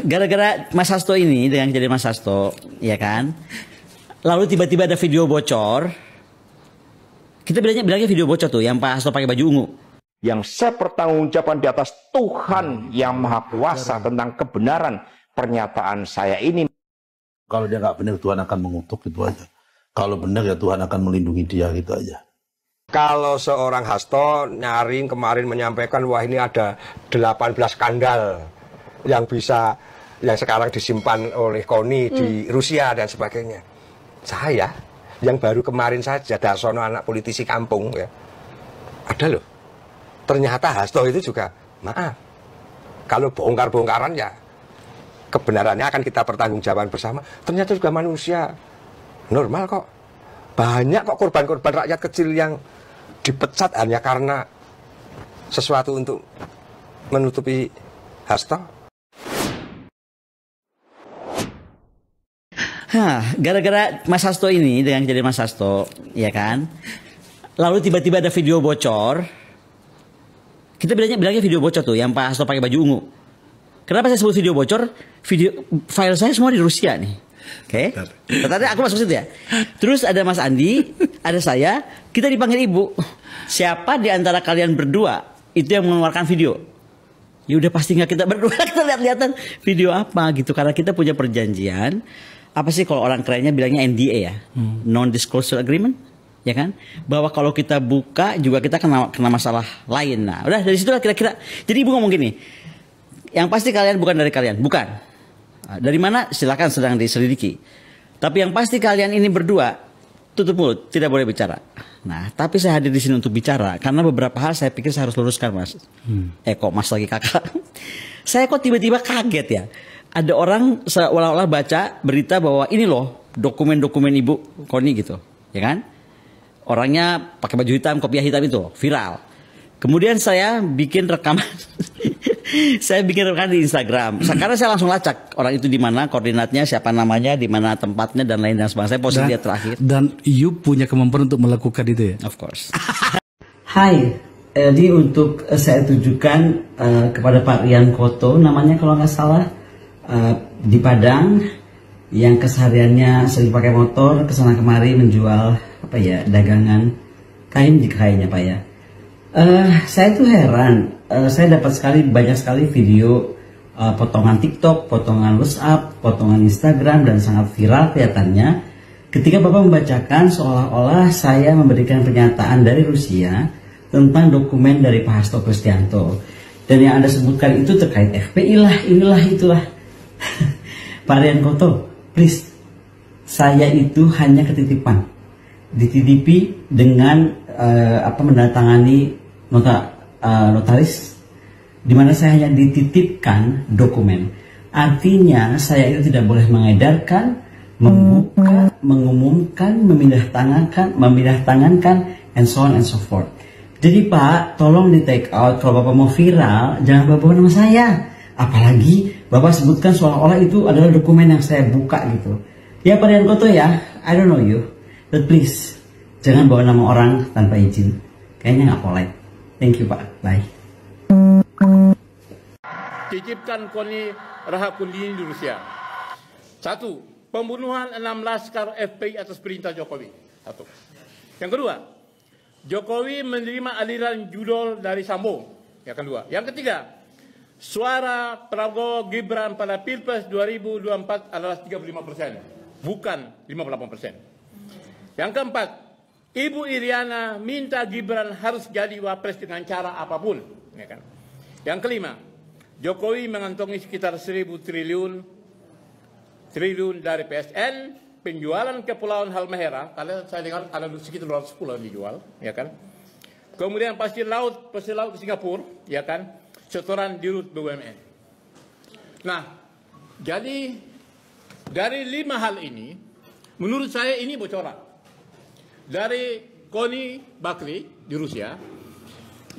Gara-gara Mas Hasto ini dengan kejadian Mas Hasto, ya kan? Lalu tiba-tiba ada video bocor. Kita bilangnya video bocor tuh, yang Pak Hasto pakai baju ungu. Yang sepertanggungjawabkan di atas Tuhan yang Maha Kuasa tentang kebenaran pernyataan saya ini. Kalau dia nggak benar, Tuhan akan mengutuk, itu aja. Kalau benar ya Tuhan akan melindungi dia, gitu aja. Kalau seorang Hasto nyaring kemarin menyampaikan wah ini ada 18 skandal yang sekarang disimpan oleh KONI di Rusia dan sebagainya. Saya yang baru kemarin saja Darsono anak politisi kampung ya. Ada loh. Ternyata Hasto itu juga maaf. Kalau bongkar-bongkaran ya kebenarannya akan kita pertanggungjawabkan bersama. Ternyata juga manusia normal kok. Banyak kok korban-korban rakyat kecil yang dipecat hanya karena sesuatu untuk menutupi Hasto. Gara-gara Mas Hasto ini dengan kejadian Mas Hasto, ya kan? Lalu tiba-tiba ada video bocor. Kita bilangnya video bocor tuh, yang Pak Hasto pakai baju ungu. Kenapa saya sebut video bocor? File saya semua di Rusia nih. Oke. Tadi aku masuk situ ya. Terus ada Mas Andi, ada saya, kita dipanggil Ibu. Siapa di antara kalian berdua itu yang mengeluarkan video? Ya udah pasti nggak kita berdua, kita lihat-lihatan video apa gitu, karena kita punya perjanjian. Apa sih kalau orang kerennya bilangnya NDA ya, non-disclosure agreement, ya kan? Bahwa kalau kita buka juga kita kena masalah lain. Nah, udah dari situlah kira-kira. Jadi Ibu ngomong gini, yang pasti kalian bukan dari kalian, bukan. Dari mana? Silakan sedang diselidiki. Tapi yang pasti kalian ini berdua tutup mulut, tidak boleh bicara. Nah, tapi saya hadir di sini untuk bicara karena beberapa hal saya pikir saya harus luruskan, Mas. Kok Mas lagi kakak? Saya kok tiba-tiba kaget ya. Ada orang seolah-olah baca berita bahwa ini loh dokumen-dokumen Ibu KONI gitu, ya kan? Orangnya pakai baju hitam, kopiah hitam itu viral. Kemudian saya bikin rekaman, saya bikin rekaman di Instagram. Karena saya langsung lacak orang itu di mana, koordinatnya, siapa namanya, di mana tempatnya dan lain dan sebagainya. Saya posisi dia terakhir. Dan you punya kemampuan untuk melakukan itu ya? Of course. Hai, jadi untuk saya tujukan kepada Pak Rian Koto, namanya kalau nggak salah. Di Padang yang kesehariannya sering pakai motor kesana kemari menjual apa ya, dagangan kain di kayaknya Pak ya. Saya tuh heran, saya dapat banyak sekali video potongan TikTok, potongan WhatsApp, potongan Instagram dan sangat viral kelihatannya ketika Bapak membacakan seolah-olah saya memberikan pernyataan dari Rusia tentang dokumen dari Pak Hasto Kristianto, dan yang Anda sebutkan itu terkait FPI lah, inilah itulah. Pak Rian Koto, please, saya itu hanya ketitipan, dititipi dengan menandatangani notaris, di mana saya hanya dititipkan dokumen. Artinya saya itu tidak boleh mengedarkan, membuka, mengumumkan, memindah tangankan, and so on and so forth. Jadi Pak, tolong di take out kalau Bapak mau viral, jangan bawa nama saya. Apalagi Bapak sebutkan seolah-olah itu adalah dokumen yang saya buka gitu. Ya Pak Rian Koto ya, I don't know you, but please jangan bawa nama orang tanpa izin. Kayaknya nggak polite. Thank you Pak, bye. Titipkan KONI Rahakundini di Rusia. 1. Pembunuhan 6 laskar FPI atas perintah Jokowi. 1. Yang kedua, Jokowi menerima aliran judol dari Sambo. Yang kedua. Yang ketiga, suara Prabowo Gibran pada Pilpres 2024 adalah 35%, bukan 58%. Yang keempat, Ibu Iriana minta Gibran harus jadi wapres dengan cara apapun. Ya kan? Yang kelima, Jokowi mengantongi sekitar 1.000 triliun dari PSN, penjualan Kepulauan Halmahera, karena saya dengar ada sekitar 200 pulau yang dijual, ya kan? Kemudian pasir laut ke Singapura, ya kan? Setoran dirut BUMN. Nah, jadi dari 5 hal ini, menurut saya ini bocoran dari KONI Bakri di Rusia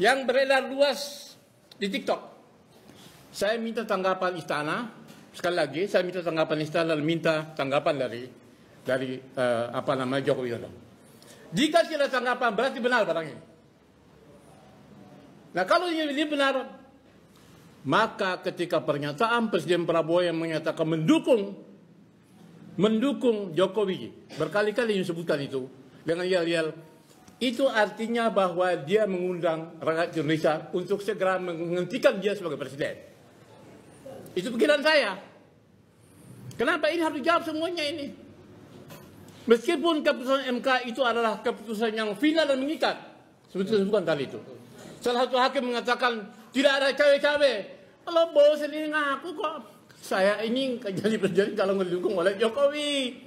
yang beredar luas di TikTok. Saya minta tanggapan istana, sekali lagi saya minta tanggapan istana dan minta tanggapan dari Joko Widodo. Jika tidak tanggapan berarti benar barang ini. Nah kalau ini benar, Maka ketika pernyataan Presiden Prabowo yang menyatakan mendukung Jokowi, berkali-kali disebutkan itu dengan yel-yel, itu artinya bahwa dia mengundang rakyat Indonesia untuk segera menghentikan dia sebagai presiden. Itu pikiran saya. Kenapa ini harus dijawab semuanya ini? Meskipun keputusan MK itu adalah keputusan yang final dan mengikat, sebetulnya bukan kali itu. Salah satu hakim mengatakan tidak ada cawe-cawe. Kalau bosan ini ngaku kok saya ini jadi presiden kalau didukung oleh Jokowi.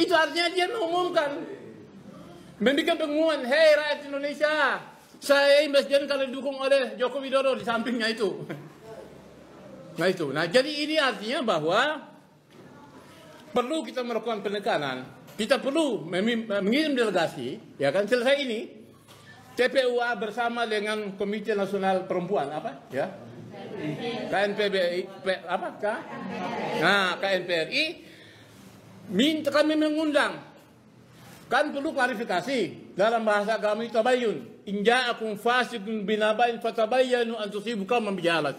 Itu artinya dia mengumumkan, membuat pengumuman, hei rakyat Indonesia, saya ini presiden kalau didukung oleh Joko Widodo di sampingnya itu. Nah jadi ini artinya bahwa perlu kita melakukan penekanan. Kita perlu mengirim delegasi, ya kan, selesai ini TPUA bersama dengan Komite Nasional Perempuan KNPBI KNPRI minta kami mengundang, kan perlu klarifikasi dalam bahasa agama itu tabayyun, in ja'akum fasiqun binaba'in fatabayyanu an tusibu qauman bijahalah.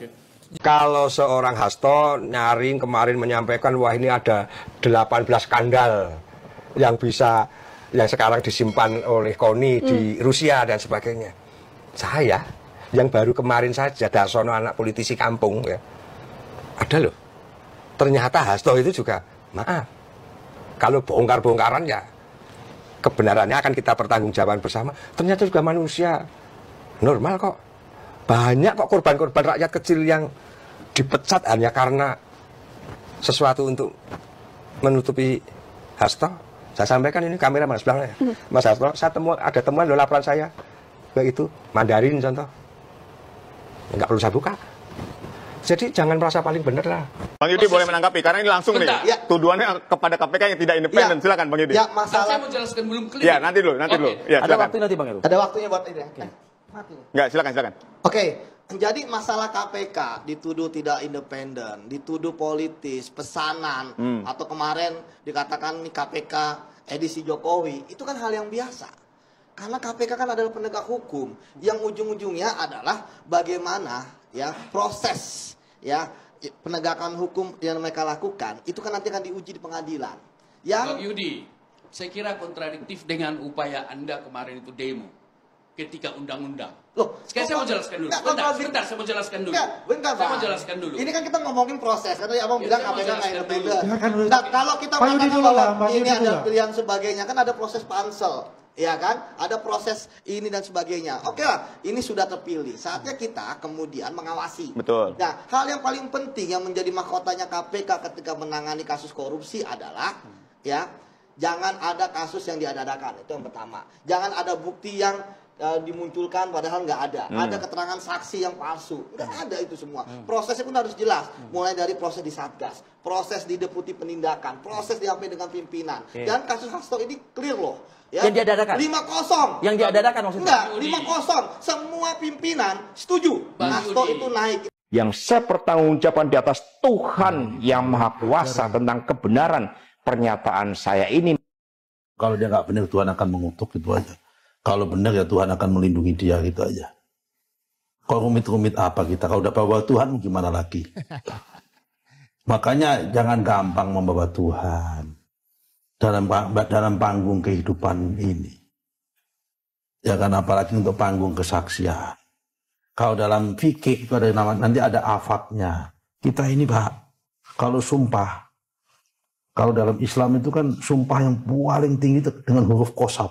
Kalau seorang Hasto nyaring kemarin menyampaikan wah ini ada 18 skandal yang sekarang disimpan oleh KONI di Rusia dan sebagainya. Saya yang baru kemarin saja Darsono anak politisi kampung ya. Ada loh. Ternyata Hasto itu juga maaf. Kalau bongkar-bongkaran ya kebenarannya akan kita pertanggungjawabkan bersama. Ternyata juga manusia normal kok. Banyak kok korban-korban rakyat kecil yang dipecat hanya karena sesuatu untuk menutupi Hasto. Saya sampaikan ini kamera Mas belakangnya. Mas Hasto, ada temuan loh laporan saya. Kayak itu, Mandarin contoh. Enggak perlu saya buka. Jadi jangan merasa paling benar lah. Bang Yudi boleh menanggapi, karena ini langsung nih. Ya. Tuduhannya kepada KPK yang tidak independen. Ya. Silakan Bang Yudi. Ya, masalah. Saya mau jelaskan belum clear. Ya, nanti dulu. Ya, Ada waktu nanti Bang Heru. Ada waktunya buat ini. Enggak, silakan. Oke. Jadi masalah KPK dituduh tidak independen, dituduh politis, pesanan, atau kemarin dikatakan nih KPK edisi Jokowi, itu kan hal yang biasa. Karena KPK kan adalah penegak hukum yang ujung-ujungnya adalah bagaimana ya proses ya penegakan hukum yang mereka lakukan itu kan nanti akan diuji di pengadilan. Bang Yudi, saya kira kontradiktif dengan upaya Anda kemarin itu demo ketika undang-undang. Loh, sekarang saya mau jelaskan dulu. Sebentar, saya mau jelaskan dulu. Saya mau jelaskan dulu. Ini kan kita ngomongin proses. Kan tadi Abang bilang KPK nggak independen. Kan Nah, kalau kita mengatakan bahwa ini ada pilihan sebagainya, kan ada proses pansel. Ya kan? Ada proses ini dan sebagainya. Oke lah, ini sudah terpilih. Saatnya kita kemudian mengawasi. Betul. Nah, hal yang paling penting yang menjadi mahkotanya KPK ketika menangani kasus korupsi adalah ya, jangan ada kasus yang diada-adakan. Itu yang pertama. Jangan ada bukti yang dimunculkan padahal nggak ada. Ada keterangan saksi yang palsu. Nggak ada itu semua. Prosesnya pun harus jelas. Mulai dari proses di Satgas, proses di Deputi Penindakan, proses sampai dengan pimpinan. Dan kasus Hasto ini clear loh. Ya. Yang diadakan? 5-0. Yang diadakan maksudnya? Enggak, 5-0. Semua pimpinan setuju. Hasto itu naik. Yang sepertanggungjawabkan di atas Tuhan yang Maha Kuasa tentang kebenaran pernyataan saya ini. Kalau dia nggak benar, Tuhan akan mengutuk, itu aja. Kalau benar ya Tuhan akan melindungi dia, gitu aja. Kalau rumit-rumit apa kita? Kalau udah bawa Tuhan gimana lagi? Makanya jangan gampang membawa Tuhan dalam panggung kehidupan ini. Ya kan, apalagi untuk panggung kesaksian. Kalau dalam fikih itu ada nama, nanti ada afaknya. Kita ini Pak, kalau sumpah, kalau dalam Islam itu kan sumpah yang paling tinggi itu dengan huruf qasam.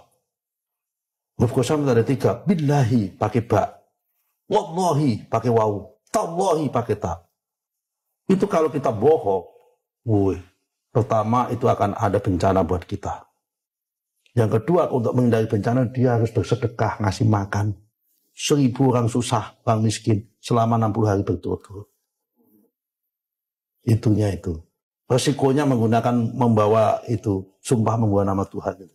Huruf qasam ada 3. Billahi pakai ba. Wallahi pakai waw. Tallahi pakai ta. Itu kalau kita bohong, pertama itu akan ada bencana buat kita. Yang kedua, untuk menghindari bencana dia harus bersedekah, ngasih makan 1000 orang susah, orang miskin selama 60 hari berturut-turut. Itunya itu. Resikonya membawa itu sumpah membawa nama Tuhan.